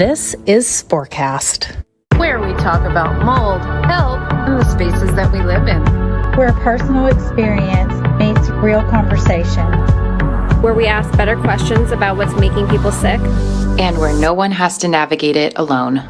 This is Sporecast, where we talk about mold, health, and the spaces that we live in. Where personal experience meets real conversation. Where we ask better questions about what's making people sick. And where no one has to navigate it alone.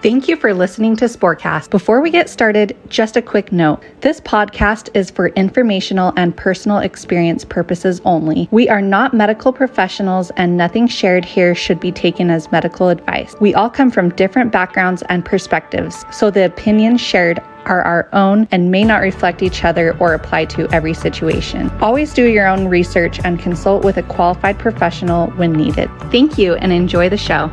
Thank you for listening to Sporecast. Before we get started, just a quick note. This podcast is for informational and personal experience purposes only. We are not medical professionals and nothing shared here should be taken as medical advice. We all come from different backgrounds and perspectives, so the opinions shared are our own and may not reflect each other or apply to every situation. Always do your own research and consult with a qualified professional when needed. Thank you and enjoy the show.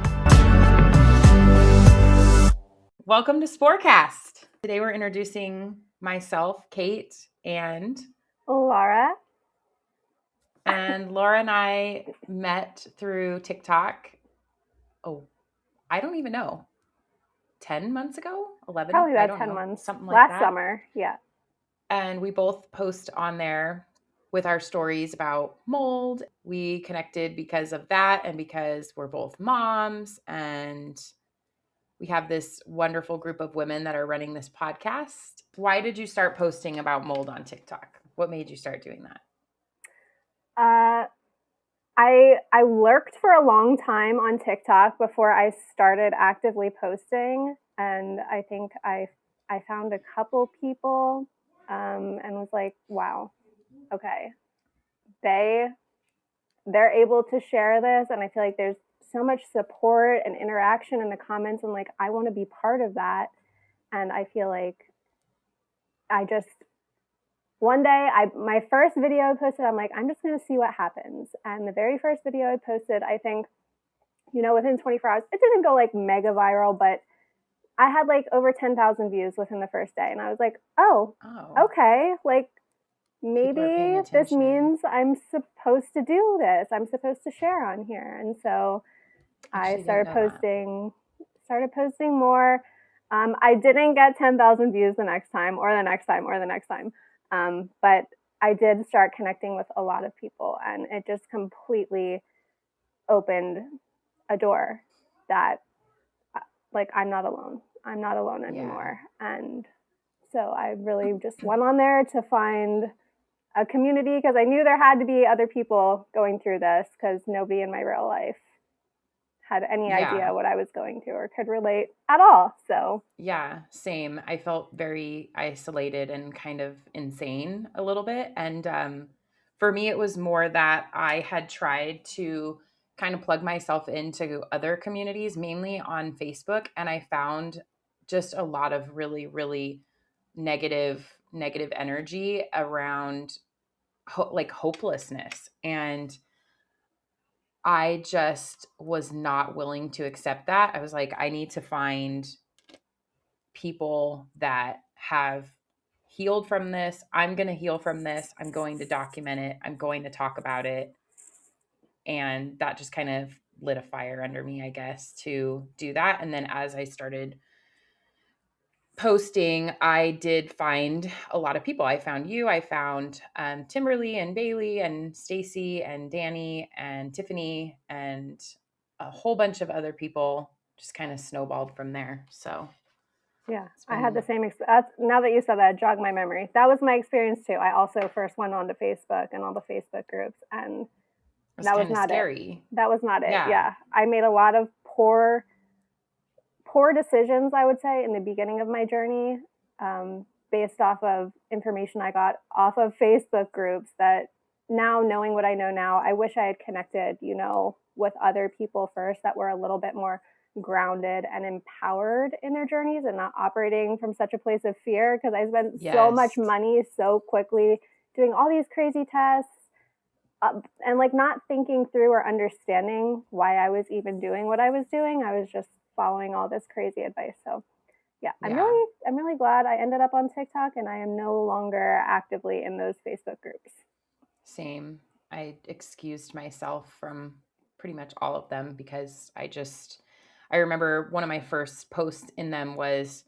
Welcome to Sporecast. Today we're introducing myself, Kate, and Laura. And Laura and I met through TikTok. Oh, I don't even know. 10 months ago? 11? Probably about 10 months. Something like that. Last summer, yeah. And we both post on there with our stories about mold. We connected because of that and because we're both moms, and we have this wonderful group of women that are running this podcast. Why did you start posting about mold on TikTok? What made you start doing that? I lurked for a long time on TikTok before I started actively posting, and I think I found a couple people and was like, wow, okay, they're able to share this, and I feel like there's so much support and interaction in the comments, and like I want to be part of that. And I feel like one day my first video I posted, I'm like, I'm just going to see what happens. And the very first video I posted, I think, within 24 hours, it didn't go like mega viral, but I had like over 10,000 views within the first day. And I was like, oh, okay, like maybe this means I'm supposed to do this. I'm supposed to share on here. And so I started posting more. I didn't get 10,000 views the next time or the next time or the next time. But I did start connecting with a lot of people, and it just completely opened a door that like I'm not alone. I'm not alone anymore. Yeah. And so I really just went on there to find a community, because I knew there had to be other people going through this, because nobody in my real life had any idea what I was going through or could relate at all. So yeah, same. I felt very isolated and kind of insane a little bit. And for me, it was more that I had tried to kind of plug myself into other communities, mainly on Facebook. And I found just a lot of really, really negative energy around hopelessness. And I just was not willing to accept that. I was like, I need to find people that have healed from this. I'm going to heal from this. I'm going to document it. I'm going to talk about it. And that just kind of lit a fire under me, I guess, to do that. And then as I started posting, I did find a lot of people. I found you. I found Timberly and Bailey and Stacy and Danny and Tiffany and a whole bunch of other people. Just kind of snowballed from there. So yeah, I had the same experience. Now that you said that, it jogged my memory. That was my experience too. I also first went on to Facebook and all the Facebook groups, and that was not scary. That was not it. Yeah. I made a lot of poor decisions, I would say, in the beginning of my journey, based off of information I got off of Facebook groups that now, knowing what I know now, I wish I had connected, with other people first that were a little bit more grounded and empowered in their journeys and not operating from such a place of fear, because I spent so much money so quickly doing all these crazy tests and like not thinking through or understanding why I was even doing what I was doing. I was just following all this crazy advice. So I'm really glad I ended up on TikTok, and I am no longer actively in those Facebook groups. Same. I excused myself from pretty much all of them because I remember one of my first posts in them was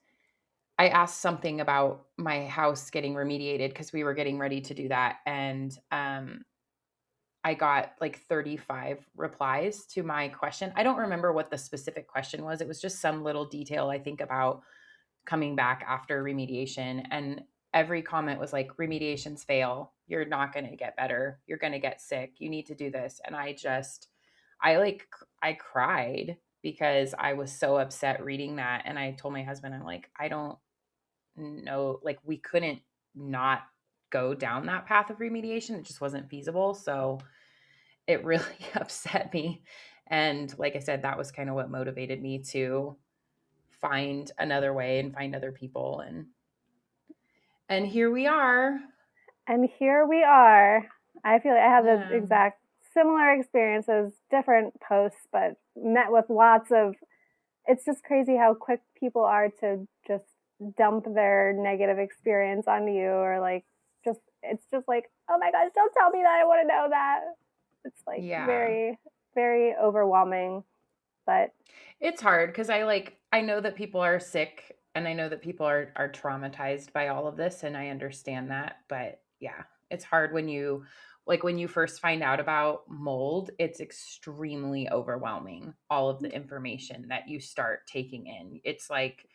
I asked something about my house getting remediated because we were getting ready to do that. And I got like 35 replies to my question. I don't remember what the specific question was. It was just some little detail, I think, about coming back after remediation. And every comment was like, remediations fail. You're not going to get better. You're going to get sick. You need to do this. And I cried because I was so upset reading that. And I told my husband, I'm like, I don't know, like we couldn't not go down that path of remediation. It just wasn't feasible. So it really upset me. And like I said, that was kind of what motivated me to find another way and find other people. And here we are. And here we are. I feel like I have the exact similar experiences, different posts, but met with lots of, it's just crazy how quick people are to just dump their negative experience on you, or like, it's just like, oh my gosh, don't tell me that. I want to know that. It's like very, very overwhelming, but it's hard because I know that people are sick and I know that people are traumatized by all of this, and I understand that. But yeah, it's hard when you first find out about mold. It's extremely overwhelming, all of the information that you start taking in. It's like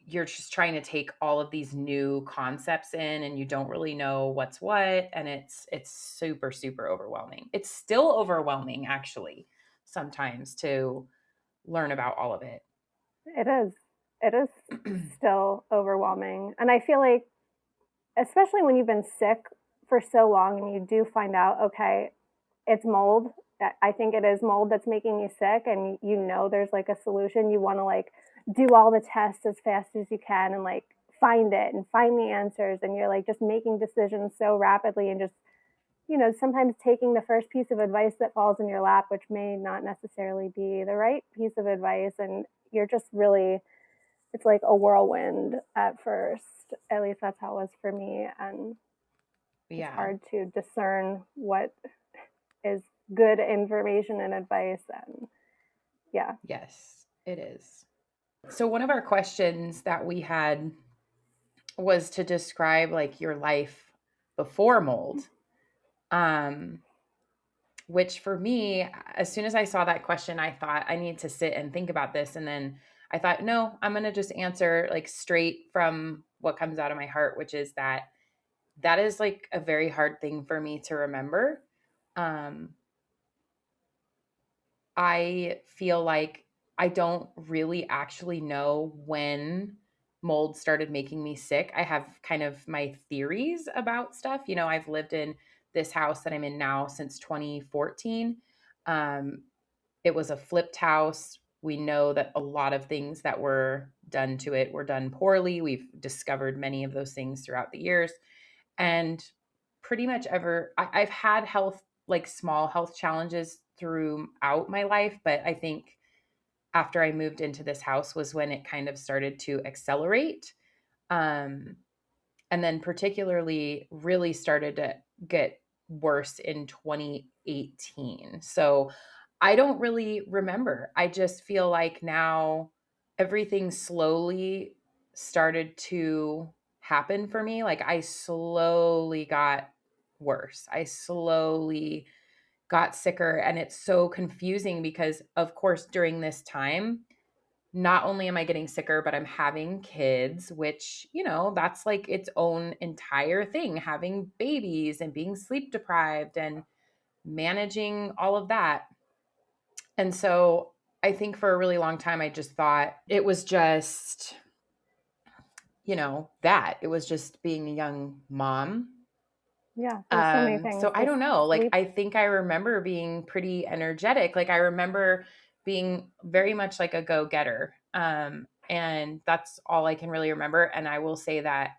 you're just trying to take all of these new concepts in and you don't really know what's what, and it's super, super overwhelming. It's still overwhelming actually sometimes to learn about all of it. It is still overwhelming. And I feel like, especially when you've been sick for so long and you do find out, okay, it's mold. I think it is mold that's making you sick, and you know there's like a solution. You want to like do all the tests as fast as you can and like find it and find the answers, and you're like just making decisions so rapidly, and just, you know, sometimes taking the first piece of advice that falls in your lap, which may not necessarily be the right piece of advice, and you're just really, it's like a whirlwind at first. At least that's how it was for me. And it's hard to discern what is good information and advice. And yes, it is. So one of our questions that we had was to describe like your life before mold, which for me, as soon as I saw that question, I thought I need to sit and think about this. And then I thought, no, I'm going to just answer like straight from what comes out of my heart, which is that is like a very hard thing for me to remember. I feel like I don't really actually know when mold started making me sick. I have kind of my theories about stuff. You know, I've lived in this house that I'm in now since 2014. It was a flipped house. We know that a lot of things that were done to it were done poorly. We've discovered many of those things throughout the years. And pretty much I've had like small health challenges throughout my life, but I think after I moved into this house was when it kind of started to accelerate. And then particularly really started to get worse in 2018. So I don't really remember. I just feel like now everything slowly started to happen for me. Like I slowly got worse. I slowly got sicker, and it's so confusing because of course during this time not only am I getting sicker, but I'm having kids, which, you know, that's like its own entire thing, having babies and being sleep deprived and managing all of that. And so I think for a really long time, I just thought it was just, you know, that it was just being a young mom. Yeah. There's so many things. So I don't know. Like, I think I remember being pretty energetic. Like I remember being very much like a go-getter. And that's all I can really remember. And I will say that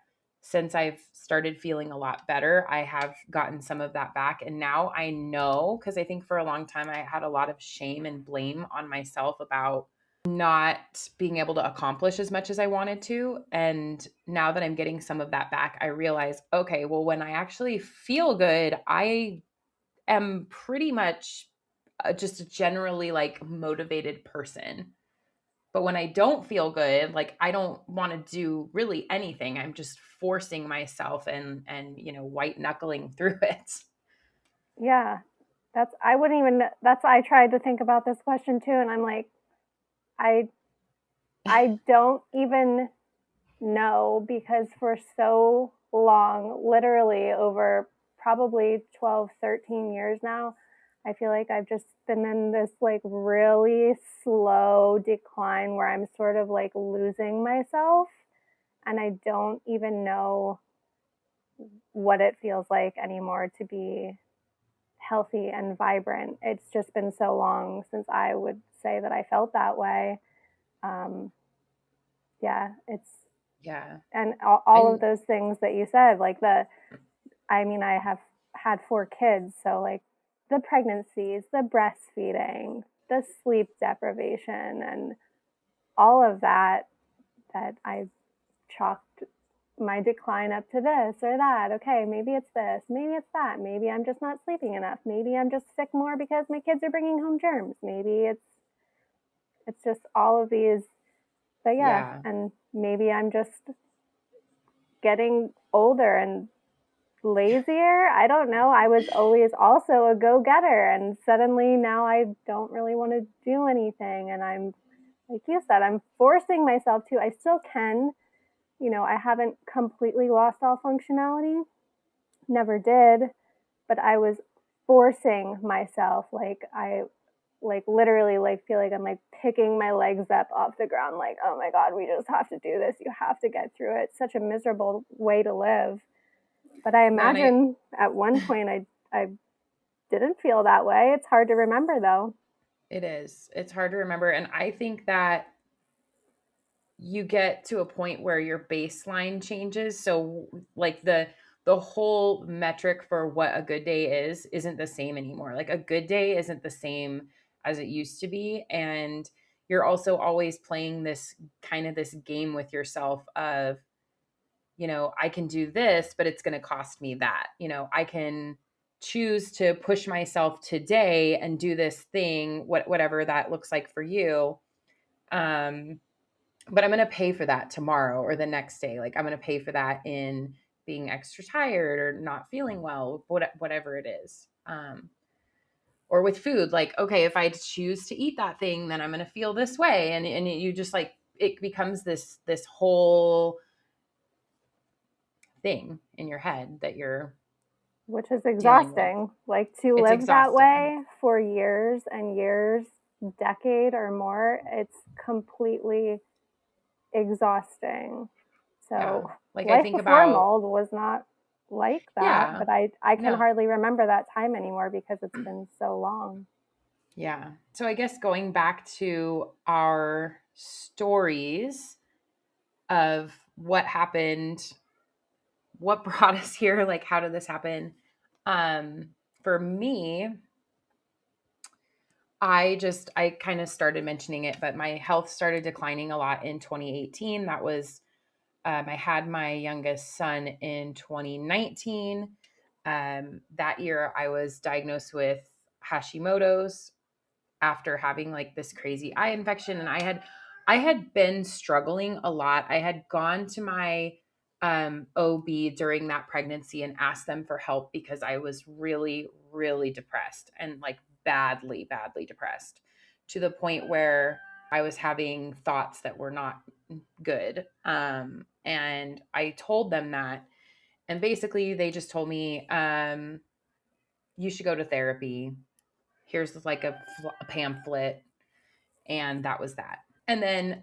since I've started feeling a lot better, I have gotten some of that back. And now I know, because I think for a long time I had a lot of shame and blame on myself about not being able to accomplish as much as I wanted to. And now that I'm getting some of that back, I realize, okay, well, when I actually feel good, I am pretty much just a generally like motivated person. But when I don't feel good, like I don't want to do really anything. I'm just forcing myself and white knuckling through it. Yeah. I tried to think about this question too, and I'm like, I don't even know, because for so long, literally over probably 12, 13 years now, I feel like I've just been in this like really slow decline where I'm sort of like losing myself, and I don't even know what it feels like anymore to be healthy and vibrant. It's just been so long since I would say that I felt that way. Um, yeah, Yeah. and all of And those things that you said, like I have had 4 kids, so like the pregnancies, the breastfeeding, the sleep deprivation, and all of that, that I chalked my decline up to this or that. Okay, maybe it's this, maybe it's that, maybe I'm just not sleeping enough, maybe I'm just sick more because my kids are bringing home germs, maybe it's just all of these. But yeah, yeah. and maybe I'm just getting older and lazier. I don't know. I was always also a go-getter, and suddenly now I don't really want to do anything, and I'm, like you said, I'm forcing myself to. I still can, I haven't completely lost all functionality, never did, but I was forcing myself, like I like literally like feel like I'm like picking my legs up off the ground, like, oh my god, we just have to do this, you have to get through it. It's such a miserable way to live. But I No, and imagine at one point I didn't feel that way. It's hard to remember though. it is. It's hard to remember. And I think that you get to a point where your baseline changes. So like the whole metric for what a good day is isn't the same anymore. Like a good day isn't the same as it used to be. And you're also always playing this kind of this game with yourself of, I can do this, but it's going to cost me that. I can choose to push myself today and do this thing, whatever that looks like for you. Um, but I'm going to pay for that tomorrow or the next day. Like I'm going to pay for that in being extra tired or not feeling well, whatever it is. Or with food, like, okay, if I choose to eat that thing, then I'm going to feel this way. And you just like, it becomes this whole thing in your head that you're Which is dealing with. exhausting. Like to It's live that exhausting. way for years and years, decade or more, it's completely exhausting. Yeah. So Like I life think before about, mold was not like that, yeah, but I can no, hardly remember that time anymore because it's been so long. yeah. So I guess going back to our stories of what happened, what brought us here, like how did this happen? Um, for me, I kind of started mentioning it, but my health started declining a lot in 2018. That was, I had my youngest son in 2019. That year I was diagnosed with Hashimoto's after having like this crazy eye infection. And I had been struggling a lot. I had gone to my OB during that pregnancy and asked them for help because I was really, really depressed and like badly, badly depressed to the point where I was having thoughts that were not good. And I told them that. And basically, they just told me, you should go to therapy. Here's like a pamphlet. And that was that. And then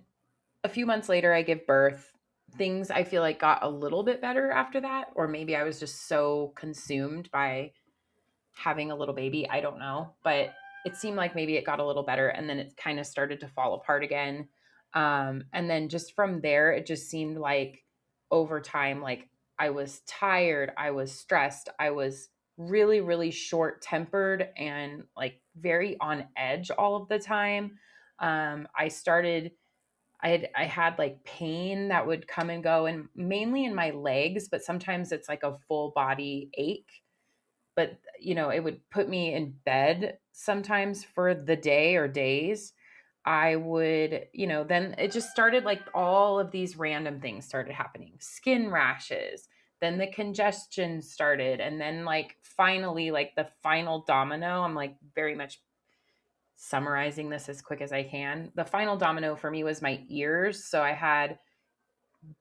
a few months later, I give birth. Things I feel like got a little bit better after that. Or maybe I was just so consumed by having a little baby. I don't know. But it seemed like maybe it got a little better. And then it kind of started to fall apart again. And then just from there, it just seemed like over time, like I was tired, I was stressed, I was really, really short tempered and like very on edge all of the time. I started, I had like pain that would come and go, and mainly in my legs, but sometimes it's like a full body ache. But it would put me in bed sometimes for the day or days. I would, then it just started like all of these random things started happening. Skin rashes, then the congestion started. And then like finally, like the final domino, I'm like very much summarizing this as quick as I can. The final domino for me was my ears. So I had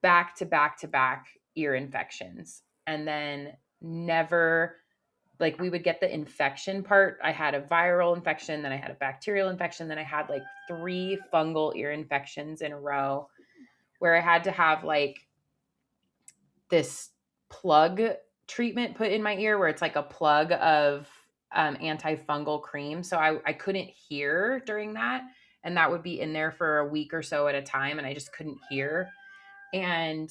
back to back to back ear infections. And then never, like, we would get the infection part. I had a viral infection, then I had a bacterial infection, then I had like 3 fungal ear infections in a row where I had to have like this plug treatment put in my ear where it's like a plug of antifungal cream. So I couldn't hear during that. And that would be in there for a week or so at a time. And I just couldn't hear. And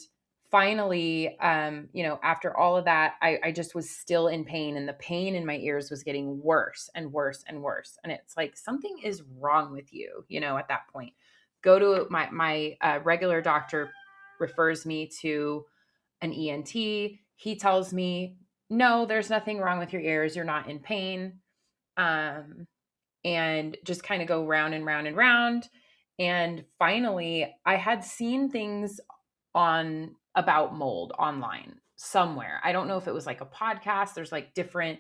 finally, after all of that, I just was still in pain, and the pain in my ears was getting worse and worse and worse. And it's like, something is wrong with you, at that point. Go to my regular doctor, refers me to an ENT. He tells me, no, there's nothing wrong with your ears. You're not in pain. And just kind of go round and round and round. And finally, I had seen things about mold online somewhere. I don't know if it was like a podcast. There's like different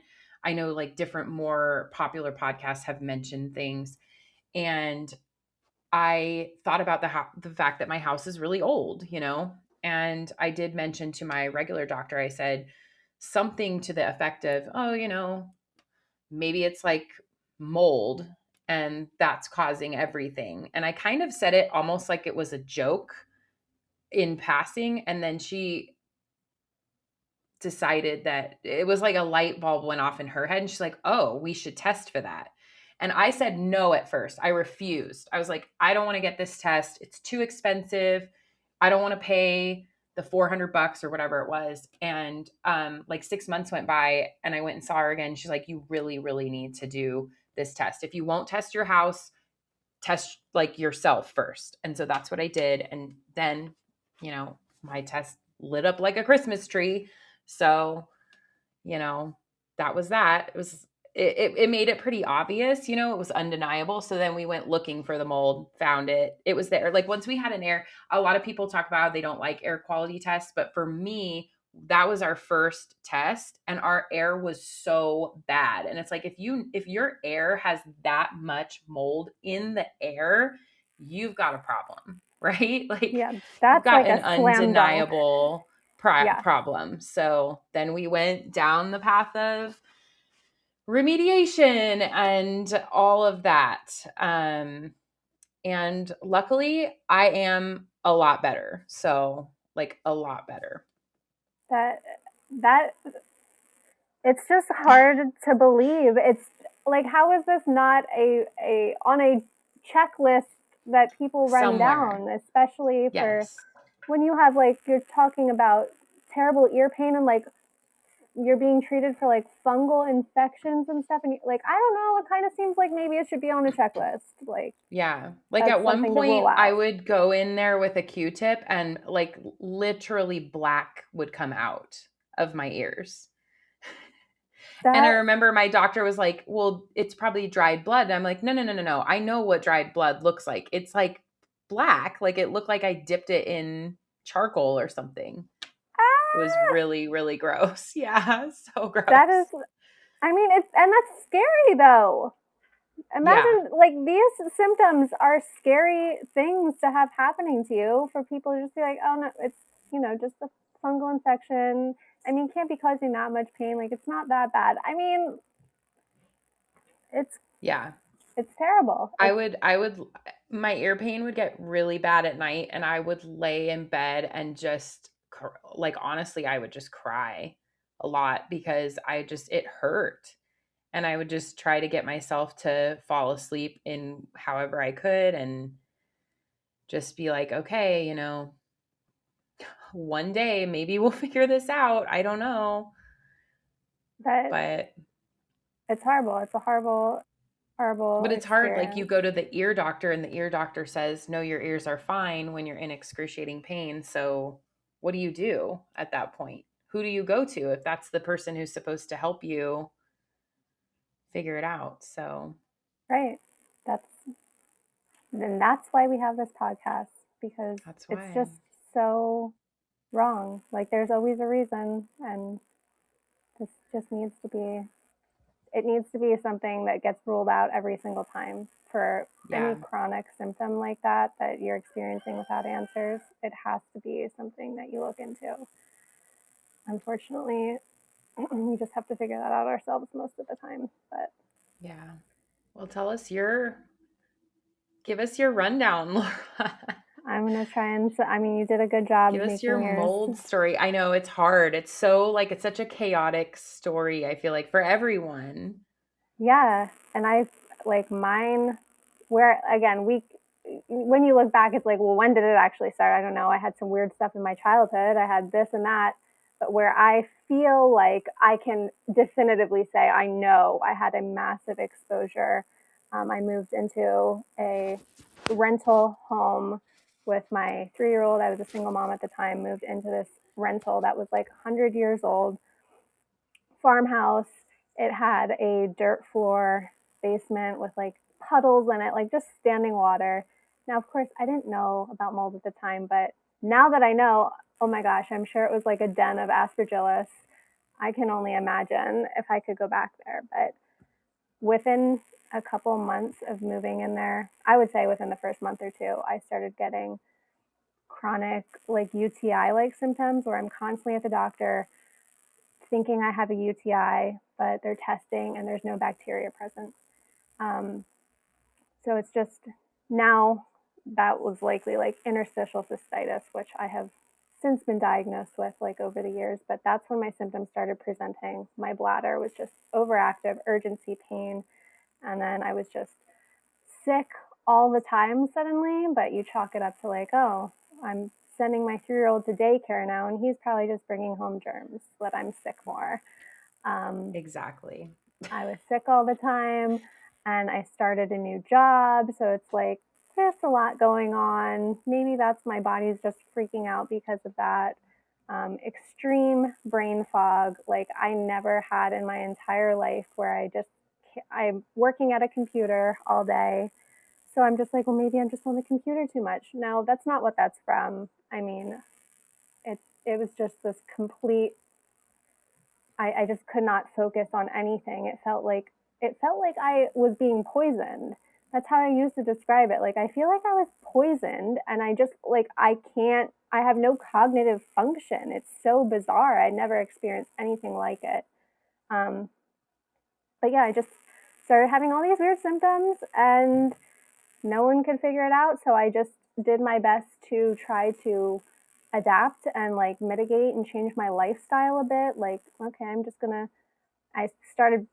more popular podcasts have mentioned things. And I thought about the fact that my house is really old, and I did mention to my regular doctor, I said something to the effect of, oh, maybe it's like mold and that's causing everything. And I kind of said it almost like it was a joke in passing. And then she decided that it was like a light bulb went off in her head. And she's like, oh, we should test for that. And I said no at first. I refused. I was like, I don't want to get this test. It's too expensive. I don't want to pay the $400 or whatever it was. And like 6 months went by and I went and saw her again. She's like, you really, really need to do this test. If you won't test your house, test like yourself first. And so that's what I did. And then, my test lit up like a Christmas tree. So, that was that. It made it pretty obvious, it was undeniable. So then we went looking for the mold, found it. It was there. Like once we had a lot of people talk about how they don't like air quality tests. But for me, that was our first test and our air was so bad. And it's like, if your air has that much mold in the air, you've got a problem, right? Like that's you've got like an a slam dunk. undeniable problem. So then we went down the path of remediation and all of that. And luckily I am a lot better. So like a lot better. That it's just hard to believe. It's like, how is this not on a checklist that people run down, especially for when you have like, you're talking about terrible ear pain and like you're being treated for like fungal infections and stuff. And like, I don't know, it kind of seems like maybe it should be on a checklist. Like, yeah. Like at one point I would go in there with a Q-tip and like literally black would come out of my ears. And I remember my doctor was like, well, it's probably dried blood. And I'm like, no. I know what dried blood looks like. It's like black. Like it looked like I dipped it in charcoal or something. It was really, really gross. Yeah, so gross. That is, I mean, and that's scary though. Imagine like these symptoms are scary things to have happening to you, for people to just be like, oh no, it's, just a fungal infection. I mean, can't be causing that much pain. Like it's not that bad. I mean, it's terrible. I would, my ear pain would get really bad at night and I would lay in bed and just like, honestly, I would just cry a lot because it hurt. And I would just try to get myself to fall asleep in however I could and just be like, okay, one day maybe we'll figure this out. I don't know. But it's horrible. It's a horrible But it's experience. hard. Like you go to the ear doctor and the ear doctor says, no, your ears are fine when you're in excruciating pain. So what do you do at that point? Who do you go to if that's the person who's supposed to help you figure it out? So. Right. then that's why we have this podcast, because That's it's why. just so wrong. Like there's always a reason, and this just needs to be, it needs to be something that gets ruled out every single time for any Yeah. chronic symptom like that you're experiencing without answers. It has to be something that you look into. Unfortunately, we just have to figure that out ourselves most of the time. But Yeah. Well, give us your rundown, Laura. I'm going to try and, I mean, you did a good job Give us your making yours. mold story. I know it's hard. It's so like, it's such a chaotic story, I feel like, for everyone. Yeah. And I like mine, where again, when you look back, it's like, well, when did it actually start? I don't know. I had some weird stuff in my childhood. I had this and that. But where I feel like I can definitively say I know I had a massive exposure, I moved into a rental home with my 3-year-old. I was a single mom at the time, moved into this rental that was like 100 years old farmhouse. It had a dirt floor basement with like puddles in it, like just standing water. Now, of course, I didn't know about mold at the time, but now that I know, oh my gosh, I'm sure it was like a den of aspergillus. I can only imagine if I could go back there. But within a couple months of moving in there, I would say within the first month or two, I started getting chronic like UTI like symptoms where I'm constantly at the doctor thinking I have a UTI, but they're testing and there's no bacteria present. Um, so it's just now that was likely like interstitial cystitis, which I have since been diagnosed with like over the years, but that's when my symptoms started presenting. My bladder was just overactive, urgency pain, and then I was just sick all the time suddenly, but you chalk it up to like, oh, I'm sending my 3-year-old to daycare now, and he's probably just bringing home germs, but I'm sick more. Exactly. I was sick all the time, and I started a new job, so it's like there's a lot going on. Maybe that's my body's just freaking out because of that. Extreme brain fog, like I never had in my entire life, where I'm working at a computer all day. So I'm just like, well, maybe I'm just on the computer too much. No, that's not what that's from. I mean, it was just this complete, I just could not focus on anything. It felt like I was being poisoned. That's how I used to describe it. Like I feel like I was poisoned, and I just like I have no cognitive function. It's so bizarre. I never experienced anything like it. Um, but yeah, I just started having all these weird symptoms, and no one could figure it out. So I just did my best to try to adapt and like mitigate and change my lifestyle a bit. Like, okay, I started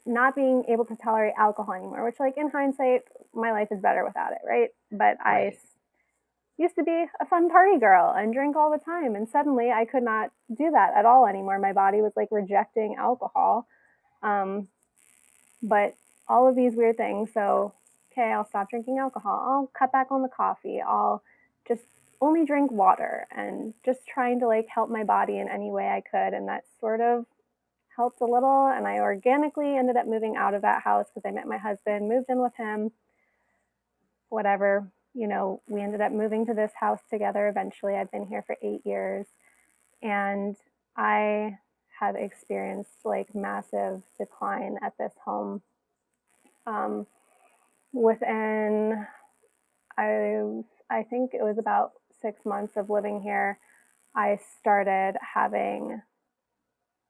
not being able to tolerate alcohol anymore, which like in hindsight, my life is better without it, right? But I Right. used to be a fun party girl and drink all the time. And suddenly I could not do that at all anymore. My body was like rejecting alcohol. Um, but all of these weird things. So, okay, I'll stop drinking alcohol. I'll cut back on the coffee. I'll just only drink water, and just trying to like help my body in any way I could. And that sort of helped a little. And I organically ended up moving out of that house because I met my husband, moved in with him, whatever. We ended up moving to this house together eventually. I've been here for 8 years, and I have experienced like massive decline at this home. Um, within I think it was about 6 months of living here, I started having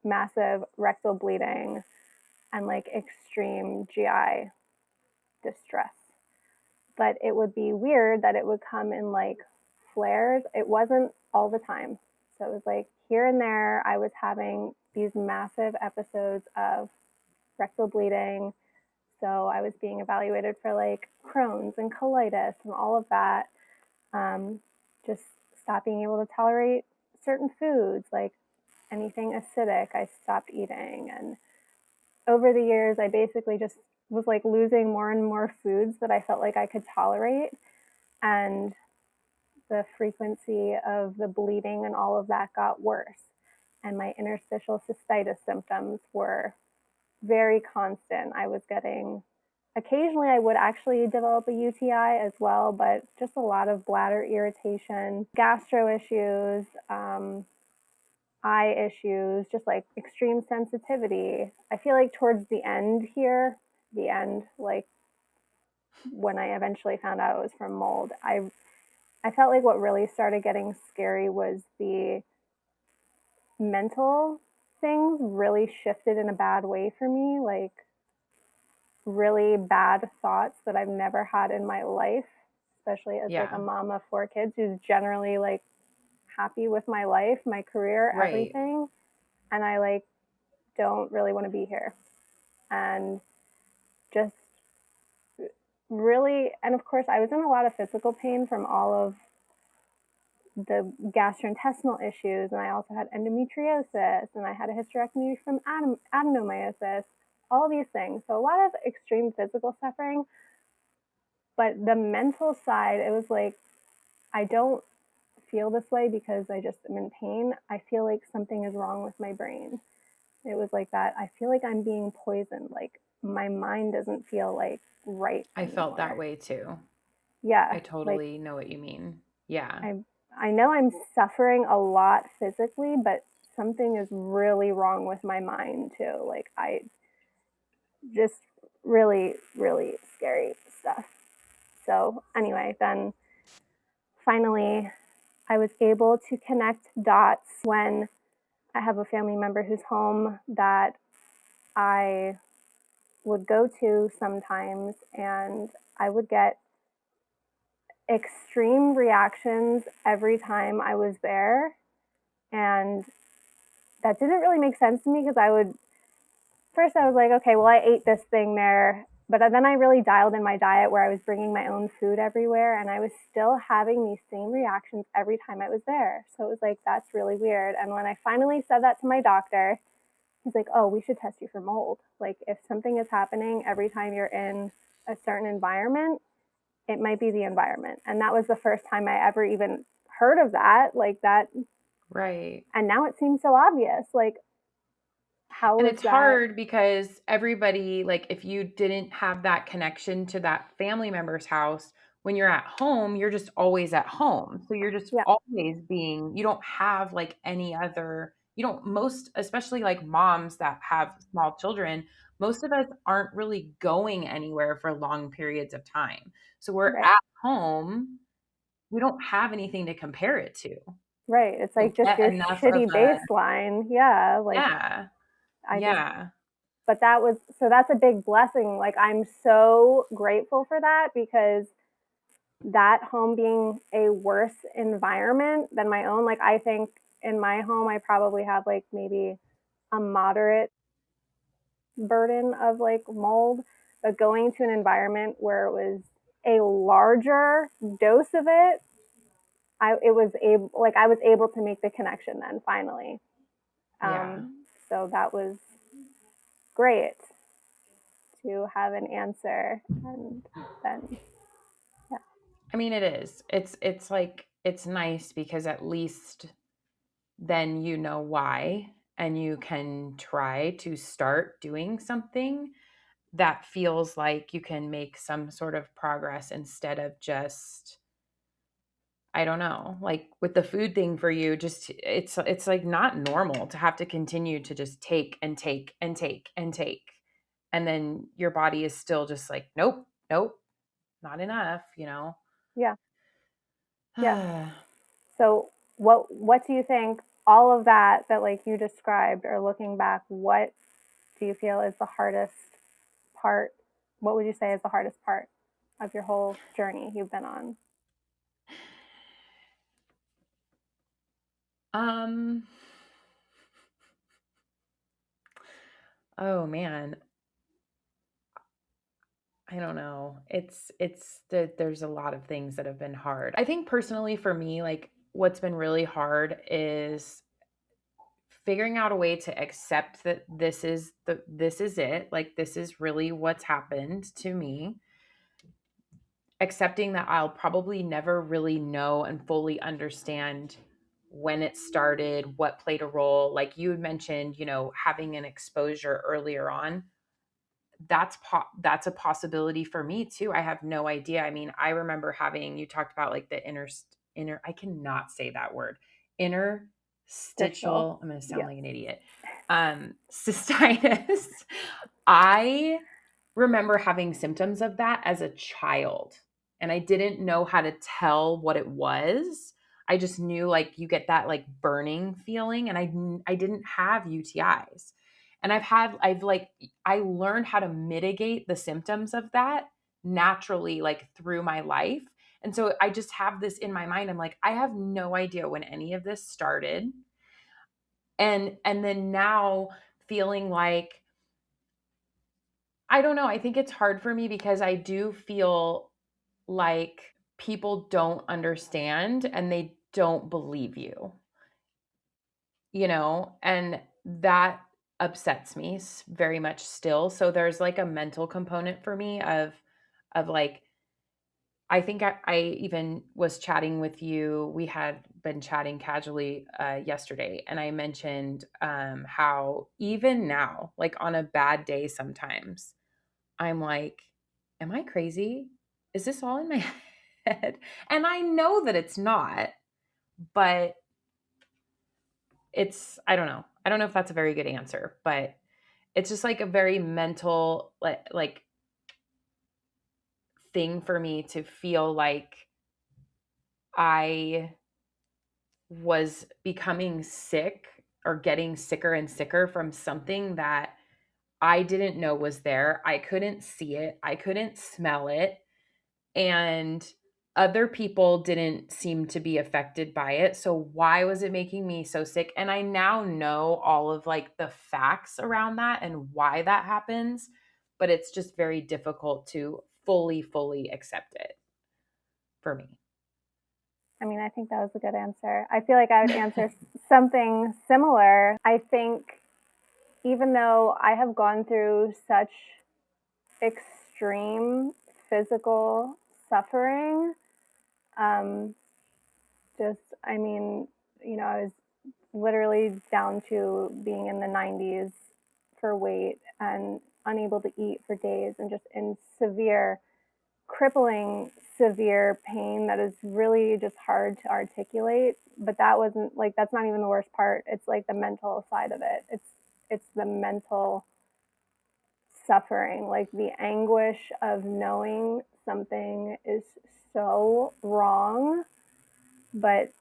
massive rectal bleeding and like extreme GI distress. But it would be weird that it would come in like flares. It wasn't all the time. So it was like here and there, I was having these massive episodes of rectal bleeding. So I was being evaluated for like Crohn's and colitis and all of that. Just stopped being able to tolerate certain foods, like anything acidic, I stopped eating. And over the years, I basically just was like losing more and more foods that I felt like I could tolerate. And the frequency of the bleeding and all of that got worse. And my interstitial cystitis symptoms were very constant. I was getting occasionally I would actually develop a UTI as well, but just a lot of bladder irritation, gastro issues, eye issues, just like extreme sensitivity. I feel like towards the end here, like when I eventually found out it was from mold, I felt like what really started getting scary was the mental things really shifted in a bad way for me, like really bad thoughts that I've never had in my life, especially as like a Yeah. mom of 4 kids who's generally like happy with my life, my career, Right. everything. And I like don't really want to be here. And just really, and of course I was in a lot of physical pain from all of the gastrointestinal issues, and I also had endometriosis, and I had a hysterectomy from adenomyosis, all these things. So a lot of extreme physical suffering, but the mental side, it was like, I don't feel this way because I just am in pain. I feel like something is wrong with my brain. It was like that. I feel like I'm being poisoned. Like my mind doesn't feel like right I anymore. felt that way too. Yeah. I totally know what you mean. Yeah. I know I'm suffering a lot physically, but something is really wrong with my mind too. Like I just really, really scary stuff. So anyway, then finally I was able to connect dots when I have a family member who's home that I would go to sometimes, and I would get extreme reactions every time I was there. And that didn't really make sense to me because first I was like, okay, well, I ate this thing there. But then I really dialed in my diet where I was bringing my own food everywhere, and I was still having these same reactions every time I was there. So it was like, that's really weird. And when I finally said that to my doctor, he's like, oh, we should test you for mold. Like if something is happening every time you're in a certain environment, it might be the environment. And that was the first time I ever even heard of that, like that. Right. And now it seems so obvious. Like, how And is it's that? hard because everybody, like, if you didn't have that connection to that family member's house, when you're at home, you're just always at home. So you're just Yeah, always being, you don't have like any other, you don't, most, especially like moms that have small children, most of us aren't really going anywhere for long periods of time. So we're right, at home, we don't have anything to compare it to. right. It's Don't like just get your enough of shitty a, baseline. Yeah, like yeah, I just, yeah. but that's a big blessing. Like I'm so grateful for that because that home being a worse environment than my own, like I think in my home, I probably have like maybe a moderate burden of like mold, but going to an environment where it was a larger dose of it, I was able to make the connection then finally. Yeah. So that was great to have an answer, and then yeah, I mean, it is. It's like it's nice because at least then you know why and you can try to start doing something that feels like you can make some sort of progress instead of just I don't know, like with the food thing for you, just it's like not normal to have to continue to just take and take and take and take. And then your body is still just like, nope, nope, not enough, you know? yeah, yeah. So what do you think? All of that like you described, or looking back, what do you feel is the hardest part? What would you say is the hardest part of your whole journey you've been on? Um, oh man, I don't know. There's a lot of things that have been hard. I think personally for me, like what's been really hard is figuring out a way to accept that this is it. Like this is really what's happened to me. Accepting that I'll probably never really know and fully understand when it started, what played a role. Like you had mentioned, you know, having an exposure earlier on. that's a possibility for me too. I have no idea. I mean, I remember having, you talked about like the inner, I cannot say that word, interstitial, I'm going to sound Yes. like an idiot. Cystitis. I remember having symptoms of that as a child, and I didn't know how to tell what it was. I just knew like you get that like burning feeling, and I didn't have UTIs. And I learned how to mitigate the symptoms of that naturally, like through my life. And so I just have this in my mind. I'm like, I have no idea when any of this started. And then now feeling like, I don't know, I think it's hard for me because I do feel like people don't understand and they don't believe you, and that upsets me very much still. So there's like a mental component for me of like, I think I even was chatting with you. We had been chatting casually yesterday, and I mentioned how even now, like on a bad day, sometimes I'm like, am I crazy? Is this all in my head? And I know that it's not, but I don't know. I don't know if that's a very good answer, but it's just like a very mental, like thing for me to feel like I was becoming sick or getting sicker and sicker from something that I didn't know was there. I couldn't see it. I couldn't smell it. And other people didn't seem to be affected by it. So why was it making me so sick? And I now know all of like the facts around that and why that happens, but it's just very difficult to fully accept it for me. I mean, I think that was a good answer. I feel like I would answer something similar. I think even though I have gone through such extreme physical suffering, I mean, I was literally down to being in the 90s for weight and unable to eat for days and just in severe, crippling, severe pain that is really just hard to articulate. But that wasn't like, that's not even the worst part. It's like the mental side of it. It's the mental suffering, like the anguish of knowing something is so wrong, but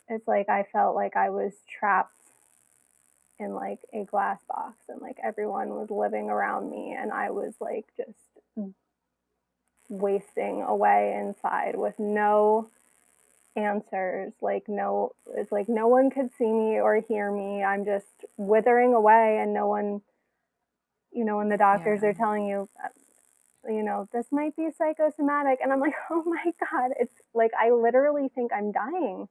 it's like I felt like I was trapped in like a glass box and like everyone was living around me and I was like just wasting away inside with no answers, like no, it's like no one could see me or hear me. I'm just withering away and no one, when the doctors are telling you, this might be psychosomatic, and I'm like, oh my God, it's like I literally think I'm dying.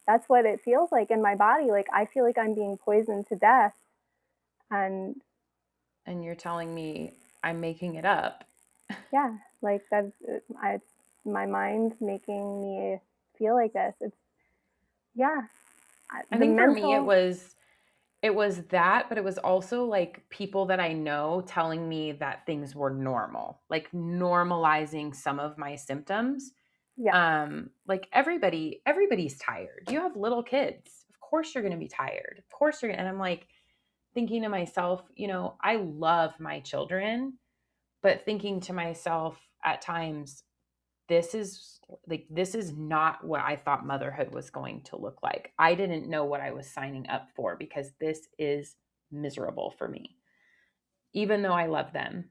That's what it feels like in my body. Like I feel like I'm being poisoned to death. And you're telling me I'm making it up. Yeah, like that's my mind making me feel like this. It's I think for me it was that, but it was also like people that I know telling me that things were normal, like normalizing some of my symptoms. Like everybody's tired. You have little kids. Of course you're going to be tired. Of course and I'm like thinking to myself, I love my children, but thinking to myself at times, this is not what I thought motherhood was going to look like. I didn't know what I was signing up for because this is miserable for me, even though I love them,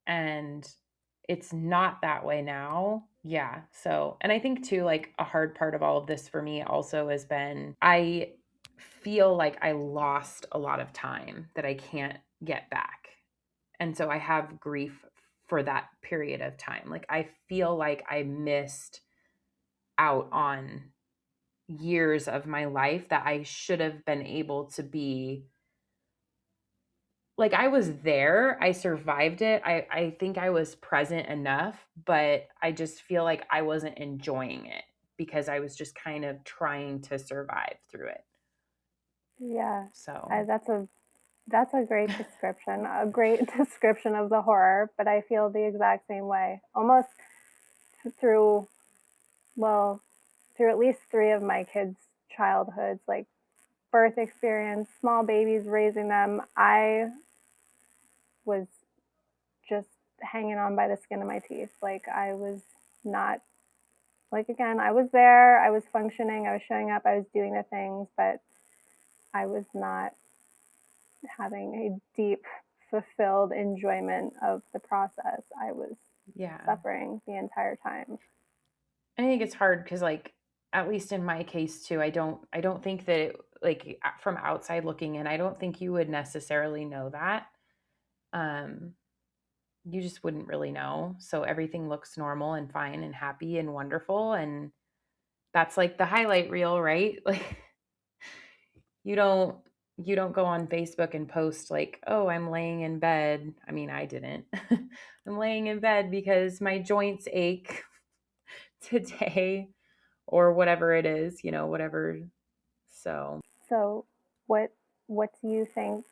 and it's not that way now. Yeah. So, and I think too, like a hard part of all of this for me also has been, I feel like I lost a lot of time that I can't get back. And so I have grief for that period of time. Like I feel like I missed out on years of my life that I should have been able to be like, I was there, I survived it. I think I was present enough, but I just feel like I wasn't enjoying it because I was just kind of trying to survive through it. Yeah. So That's a That's a great description, of the horror, but I feel the exact same way. Almost through, well, through at least 3 of my kids' childhoods, like birth experience, small babies, raising them, I was just hanging on by the skin of my teeth. Like I was not, like again, I was there, I was functioning, I was showing up, I was doing the things, but I was not having a deep, fulfilled enjoyment of the process. I was suffering the entire time. I think it's hard because, like, at least in my case too, I don't think that it, like, from outside looking in, I don't think you would necessarily know that. You just wouldn't really know. So everything looks normal and fine and happy and wonderful, and that's like the highlight reel, right? Like you don't go on Facebook and post like, "Oh, I'm laying in bed." I mean, I didn't. I'm laying in bed because my joints ache today or whatever it is, whatever. So what do you think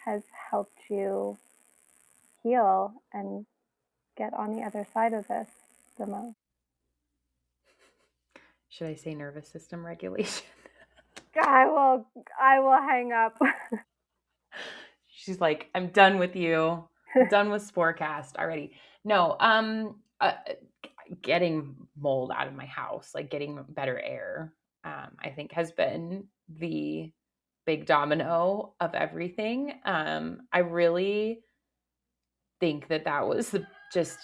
has helped you heal and get on the other side of this the most? Should I say nervous system regulation? I will hang up. She's like, I'm done with you. I'm done with Sporecast already. No, getting mold out of my house, like getting better air, I think has been the big domino of everything. I really think that was just,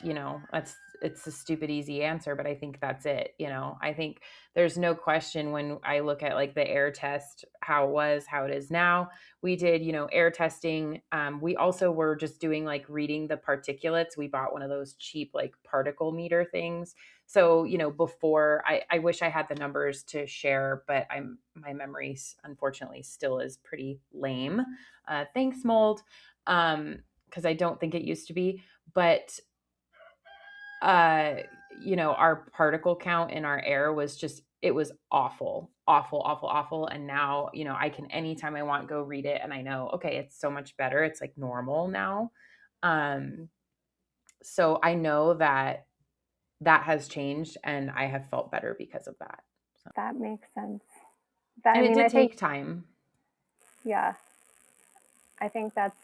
it's a stupid easy answer, but I think that's it. I think there's no question when I look at like the air test, how it is now. We did, air testing. We also were just doing like reading the particulates. We bought one of those cheap like particle meter things. So, before I wish I had the numbers to share, but my memory unfortunately still is pretty lame. Thanks, mold. Because I don't think it used to be, but our particle count in our air was just, it was awful, awful, awful, awful. And now, I can, anytime I want, go read it and I know, okay, it's so much better. It's like normal now. So I know that has changed and I have felt better because of that. So. That makes sense. And it did take time. Yeah. I think that's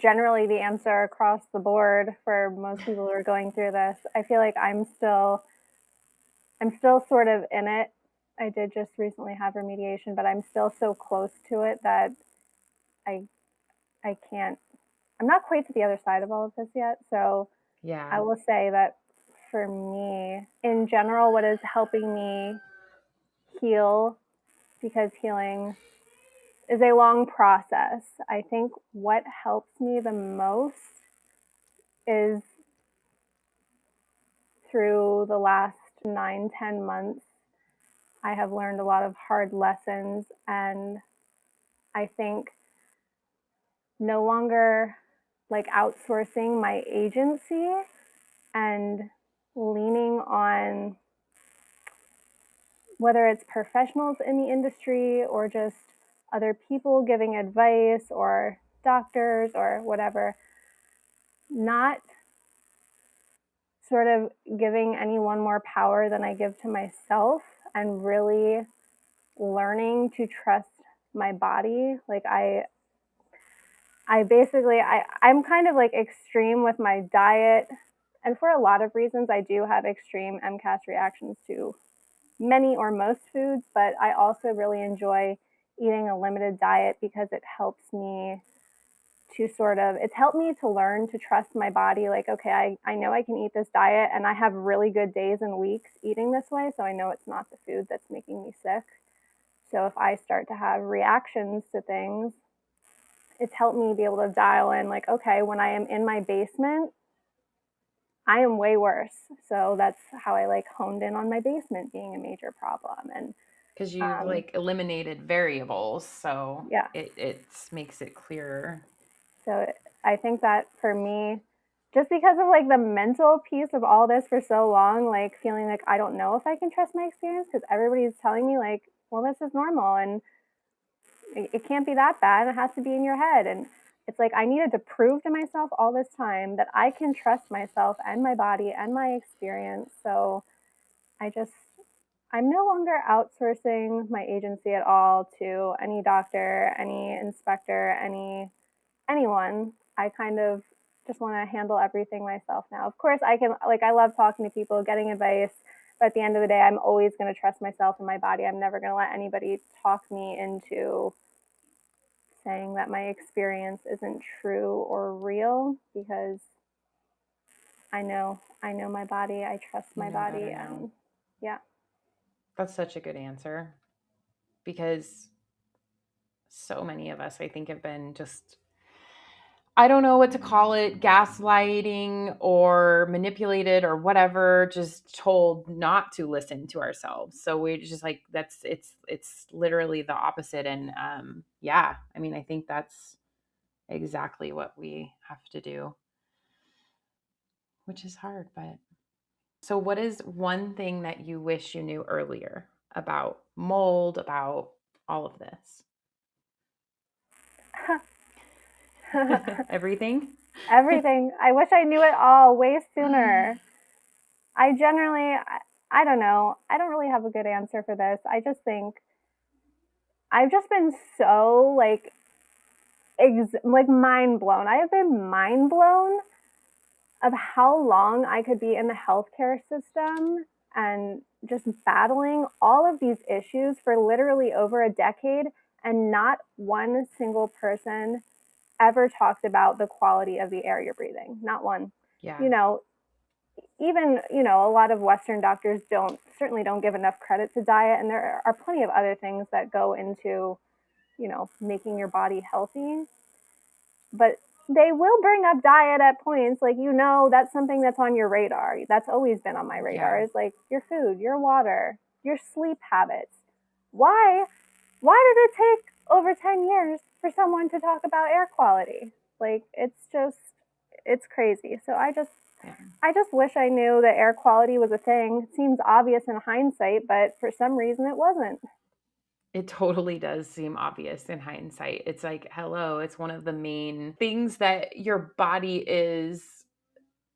generally the answer across the board for most people who are going through this. I feel like I'm still sort of in it. I did just recently have remediation, but I'm still so close to it that I can't, I'm not quite to the other side of all of this yet. So yeah, I will say that for me, in general, what is helping me heal, because healing is a long process, I think what helps me the most is through the last 9-10 months, I have learned a lot of hard lessons, and I think no longer like outsourcing my agency and leaning on whether it's professionals in the industry or just other people giving advice or doctors or whatever, not sort of giving anyone more power than I give to myself, and really learning to trust my body. Like I'm kind of like extreme with my diet, and for a lot of reasons I do have extreme MCAS reactions to many or most foods, but I also really enjoy eating a limited diet because it helps me to it's helped me to learn to trust my body. Like, okay, I know I can eat this diet, and I have really good days and weeks eating this way, so I know it's not the food that's making me sick. So if I start to have reactions to things, it's helped me be able to dial in, like, okay, when I am in my basement, I am way worse. So that's how I like honed in on my basement being a major problem. And because you've like eliminated variables, so yeah, it makes it clearer. So I think that for me, just because of like the mental piece of all this for so long, like feeling like I don't know if I can trust my experience because everybody's telling me like, well, this is normal, and it can't be that bad. It has to be in your head. And it's like I needed to prove to myself all this time that I can trust myself and my body and my experience. So I'm no longer outsourcing my agency at all to any doctor, any inspector, anyone. I kind of just want to handle everything myself now. Of course, I love talking to people, getting advice, but at the end of the day, I'm always going to trust myself and my body. I'm never going to let anybody talk me into saying that my experience isn't true or real, because I know my body. I trust my body, and yeah. That's such a good answer, because so many of us, I think, have been just, I don't know what to call it, gaslighting or manipulated or whatever, just told not to listen to ourselves. So we're just like, it's literally the opposite. And yeah, I mean, I think that's exactly what we have to do, which is hard. But so what is one thing that you wish you knew earlier about mold, about all of this? Everything? Everything. I wish I knew it all way sooner. I don't know. I don't really have a good answer for this. I just think I've just been so like mind blown. I have been mind blown of how long I could be in the healthcare system and just battling all of these issues for literally over a decade, and not one single person ever talked about the quality of the air you're breathing. Not one. Yeah. Even, a lot of Western doctors certainly don't give enough credit to diet. And there are plenty of other things that go into, making your body healthy. But they will bring up diet at points. Like, that's something that's on your radar. That's always been on my radar. It's like your food, your water, your sleep habits. Why did it take over 10 years for someone to talk about air quality? Like, it's crazy. So I just wish I knew that air quality was a thing. It seems obvious in hindsight, but for some reason it wasn't. It totally does seem obvious in hindsight. It's like, hello, it's one of the main things that your body is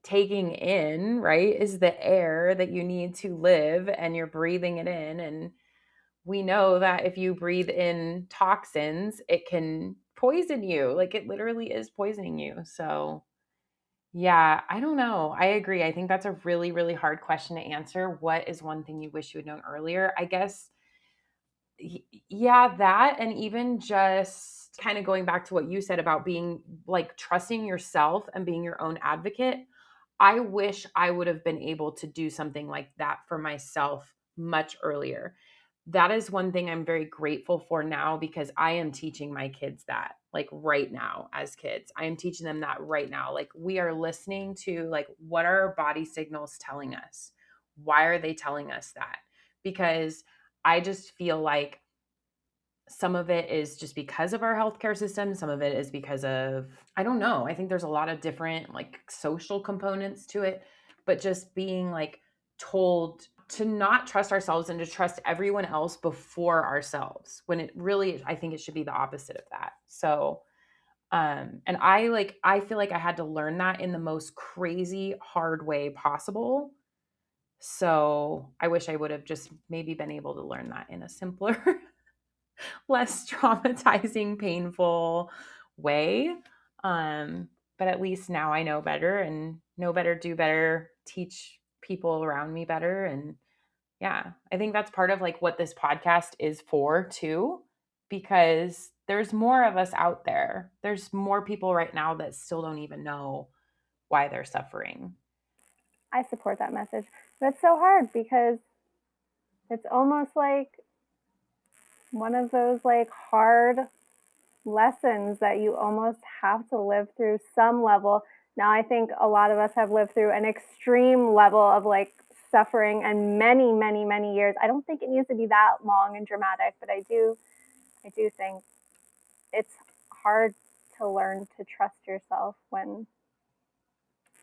taking in, right? Is the air that you need to live, and you're breathing it in. And we know that if you breathe in toxins, it can poison you. Like, it literally is poisoning you. So yeah, I don't know. I agree. I think that's a really, really hard question to answer. What is one thing you wish you had known earlier? I guess, yeah, that, and even just kind of going back to what you said about being like trusting yourself and being your own advocate. I wish I would have been able to do something like that for myself much earlier. That is one thing I'm very grateful for now, because I am teaching my kids that, like, right now as kids. I am teaching them that right now. Like, we are listening to, like, what are our body signals telling us? Why are they telling us that? Because I just feel like some of it is just because of our healthcare system. Some of it is because of, I don't know. I think there's a lot of different like social components to it, but just being like told to not trust ourselves and to trust everyone else before ourselves, when it really, I think it should be the opposite of that. So, and I feel like I had to learn that in the most crazy, hard way possible. So I wish I would have just maybe been able to learn that in a simpler, less traumatizing, painful way. But at least now I know better, and know better, do better, teach people around me better. And yeah, I think that's part of like what this podcast is for too, because there's more of us out there. There's more people right now that still don't even know why they're suffering. I support that message. But it's so hard because it's almost like one of those like hard lessons that you almost have to live through some level. Now, I think a lot of us have lived through an extreme level of like suffering and many, many, many years. I don't think it needs to be that long and dramatic, but I do think it's hard to learn to trust yourself when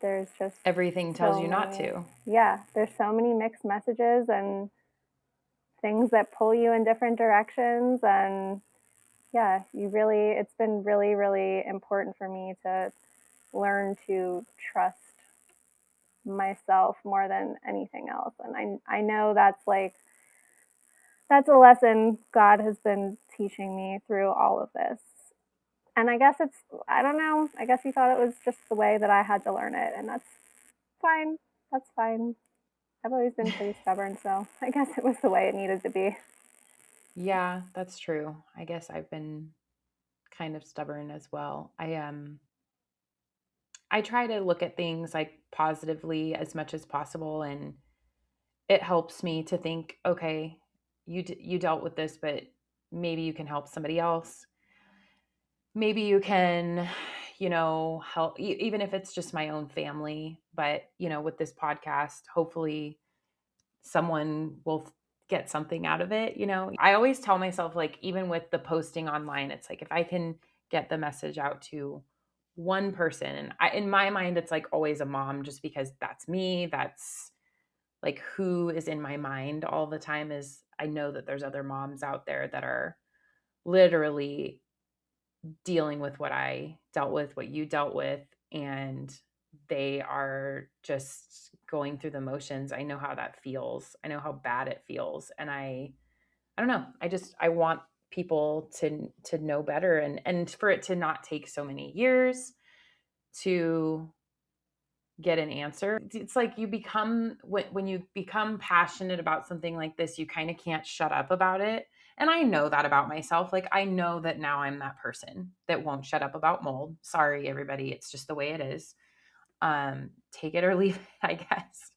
there's just everything tells you not to. Yeah, there's so many mixed messages and things that pull you in different directions, and yeah, it's been really, really important for me to learn to trust myself more than anything else. And I know that's a lesson God has been teaching me through all of this. And I guess I don't know, I guess he thought it was just the way that I had to learn it. And that's fine. That's fine. I've always been pretty stubborn, so I guess it was the way it needed to be. Yeah, that's true. I guess I've been kind of stubborn as well. I try to look at things like positively as much as possible, and it helps me to think, okay, you dealt with this, but maybe you can help somebody else. Maybe you can, help even if it's just my own family, but with this podcast, hopefully someone will get something out of it. I always tell myself, like, even with the posting online, it's like if I can get the message out to one person, and in my mind it's like always a mom, just because that's me, that's like who is in my mind all the time. Is I know that there's other moms out there that are literally dealing with what I dealt with, what you dealt with, and they are just going through the motions. I know how that feels. I know how bad it feels. And I don't know. I want people to know better, and for it to not take so many years to get an answer. It's like you become, when you become passionate about something like this, you kind of can't shut up about it. And I know that about myself. Like, I know that now I'm that person that won't shut up about mold. Sorry, everybody. It's just the way it is. Take it or leave it, I guess.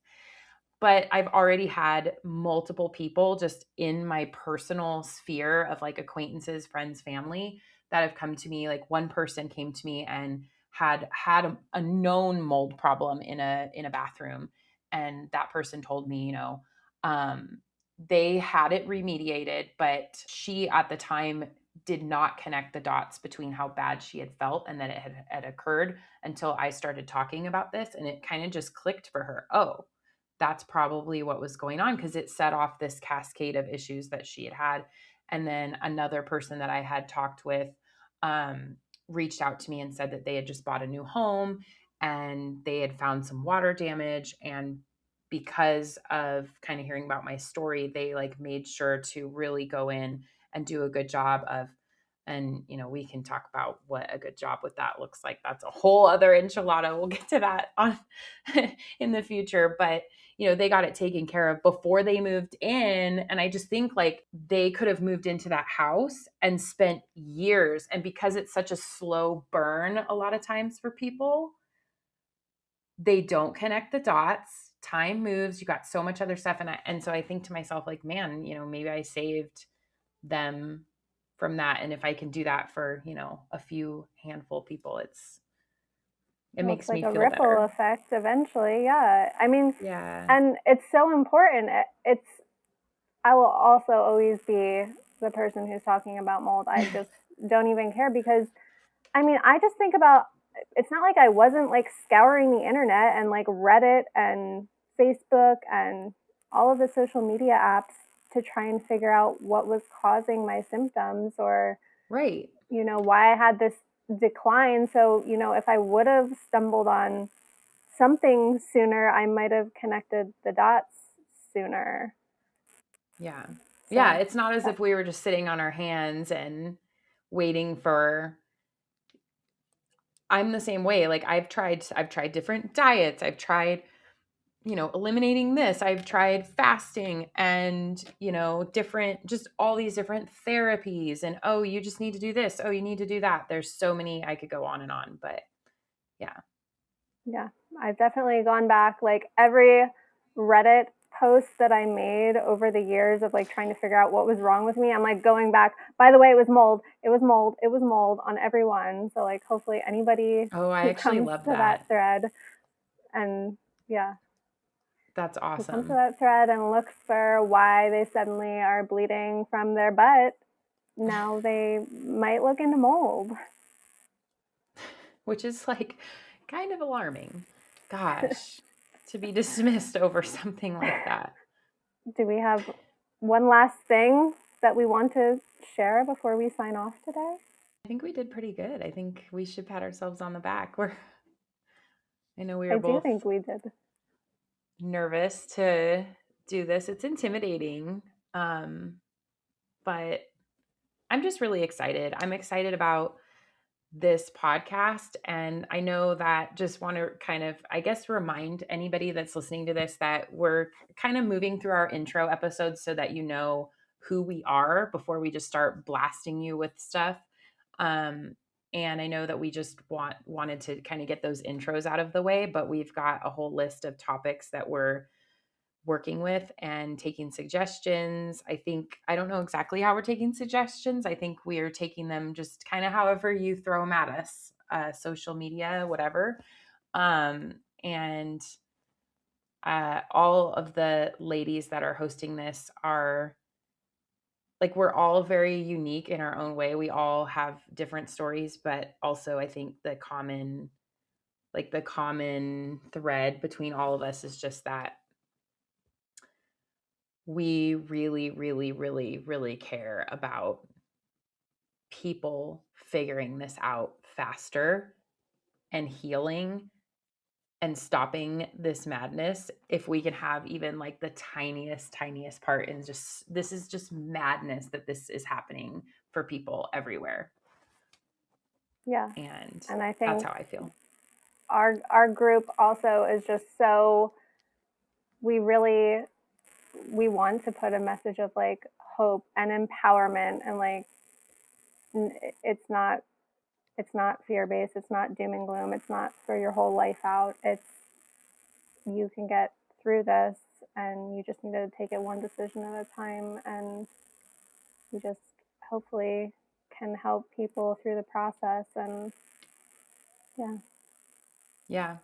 But I've already had multiple people just in my personal sphere of like acquaintances, friends, family that have come to me. Like, one person came to me and had a known mold problem in a bathroom, and that person told me, um, they had it remediated, but she at the time did not connect the dots between how bad she had felt and that it had occurred until I started talking about this, and it kind of just clicked for her. Oh, that's probably what was going on, because it set off this cascade of issues that she had had. And then another person that I had talked with reached out to me and said that they had just bought a new home and they had found some water damage. And because of kind of hearing about my story, they like made sure to really go in and do a good job of, and we can talk about what a good job with that looks like. That's a whole other enchilada. We'll get to that on in the future. But they got it taken care of before they moved in. And I just think like they could have moved into that house and spent years. And because it's such a slow burn, a lot of times for people, they don't connect the dots. Time moves. You got so much other stuff. And so I think to myself, like, man, maybe I saved them from that. And if I can do that for, a few handful of people, it Well, makes it's like me a feel ripple better. effect eventually. Yeah. I mean, Yeah. and it's so important. I will also always be the person who's talking about mold. I just don't even care because, I mean, I just think about, it's not like I wasn't like scouring the internet and like Reddit and Facebook and all of the social media apps to try and figure out what was causing my symptoms or, Right. why I had this decline. So, if I would have stumbled on something sooner, I might have connected the dots sooner. Yeah. Yeah. So, It's not as if we were just sitting on our hands and waiting for. I'm the same way. Like, I've tried different diets. I've tried, eliminating this. I've tried fasting and, different, just all these different therapies. And, oh, you just need to do this. Oh, you need to do that. There's so many, I could go on and on, but yeah. yeah, I've definitely gone back. Like every Reddit post that I made over the years of like trying to figure out what was wrong with me, I'm like going back. By the way, it was mold. It was mold. It was mold on everyone. So like hopefully anybody Oh, I who actually comes love to that that. thread and yeah, That's who comes to awesome. that thread and looks for why they suddenly are bleeding from their butt, now they might look into mold. Which is like kind of alarming. Gosh, to be dismissed over something like that. Do we have one last thing that we want to share before we sign off today? I think we did pretty good. I think we should pat ourselves on the back. I know we I were do both think we did. nervous to do this. It's intimidating. But I'm just really excited. I'm excited about this podcast. And I know that just want to kind of, I guess, remind anybody that's listening to this that we're kind of moving through our intro episodes so that you know who we are before we just start blasting you with stuff. And I know that we just wanted to kind of get those intros out of the way, but we've got a whole list of topics that we're working with and taking suggestions. I don't know exactly how we're taking suggestions. I think we are taking them just kind of however you throw them at us, social media, whatever. And all of the ladies that are hosting this are like, we're all very unique in our own way. We all have different stories, but also I think the common thread between all of us is just that we really, really, really, really care about people figuring this out faster and healing and stopping this madness. If we can have even like the tiniest part in just, this is just madness that this is happening for people everywhere. Yeah. And I think that's how I feel. Our group also is just so, we want to put a message of like hope and empowerment, and like it's not fear-based, it's not doom and gloom, it's not throw your whole life out. It's, you can get through this, and you just need to take it one decision at a time, and you just hopefully can help people through the process. And Yeah.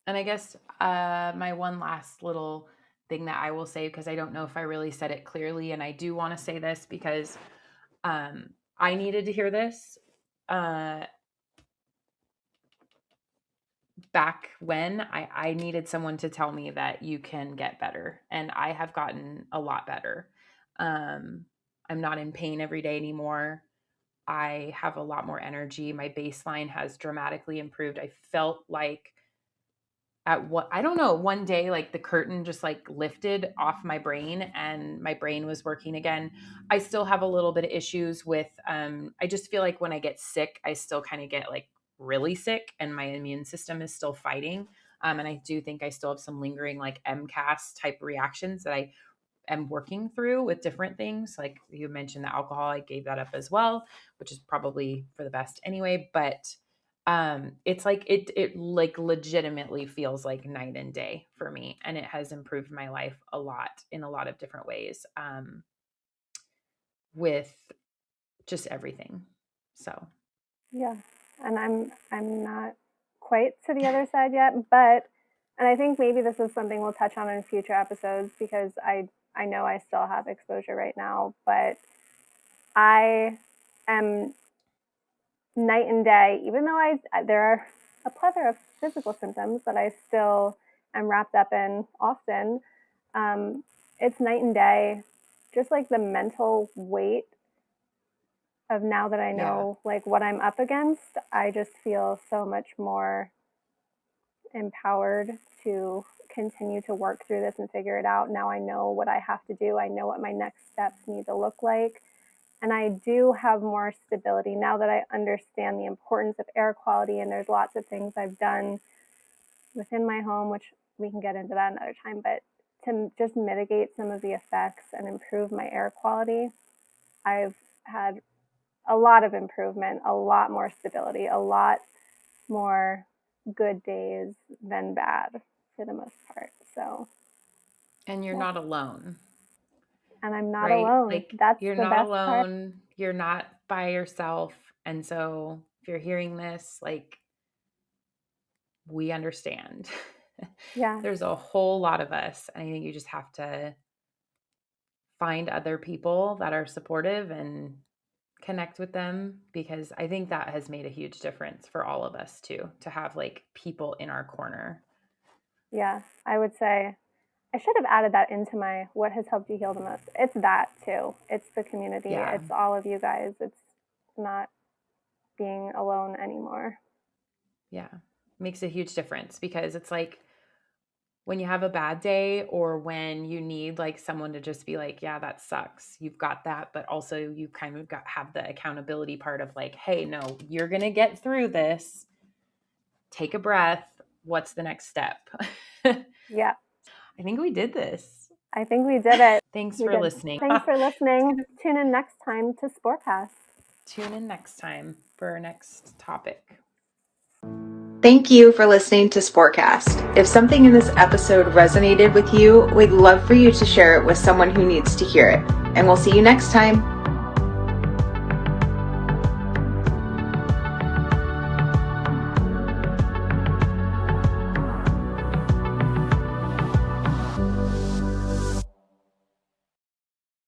And I guess my one last little thing that I will say, because I don't know if I really said it clearly, and I do want to say this because I needed to hear this back when I needed someone to tell me that you can get better. And I have gotten a lot better. I'm not in pain every day anymore. I have a lot more energy. My baseline has dramatically improved. I felt like I don't know, one day like the curtain just like lifted off my brain and my brain was working again. I still have a little bit of issues with I just feel like when I get sick, I still kind of get like really sick and my immune system is still fighting. And I do think I still have some lingering like MCAS type reactions that I am working through with different things. Like you mentioned the alcohol, I gave that up as well, which is probably for the best anyway. But it's like it like legitimately feels like night and day for me, and it has improved my life a lot in a lot of different ways, with just everything. So yeah, and I'm not quite to the other side yet, but, and I think maybe this is something we'll touch on in future episodes, because I know I still have exposure right now, but I am night and day. Even though there are a plethora of physical symptoms that I still am wrapped up in often, it's night and day. Just like the mental weight of, now that I know like what I'm up against, I just feel so much more empowered to continue to work through this and figure it out. Now I know what I have to do. I know what my next steps need to look like. And I do have more stability now that I understand the importance of air quality. And there's lots of things I've done within my home, which we can get into that another time, but to just mitigate some of the effects and improve my air quality, I've had a lot of improvement, a lot more stability, a lot more good days than bad for the most part. So, and you're not alone. And I'm not right? alone. Like That's you're the not best part. alone. You're not by yourself. And so if you're hearing this, like, we understand. Yeah. There's a whole lot of us. And I think you just have to find other people that are supportive and connect with them, because I think that has made a huge difference for all of us too, to have like people in our corner. Yeah, I would say I should have added that into my what has helped you heal the most. It's that too. It's the community. Yeah. It's all of you guys. It's not being alone anymore. Yeah. Makes a huge difference, because it's like when you have a bad day, or when you need like someone to just be like, yeah, that sucks, you've got that, but also you kind of have the accountability part of like, hey, no, you're going to get through this. Take a breath. What's the next step? Yeah. I think we did this. I think we did it. Thanks for listening. Thanks for listening. Tune in next time to Sporecast. Tune in next time for our next topic. Thank you for listening to Sporecast. If something in this episode resonated with you, we'd love for you to share it with someone who needs to hear it. And we'll see you next time.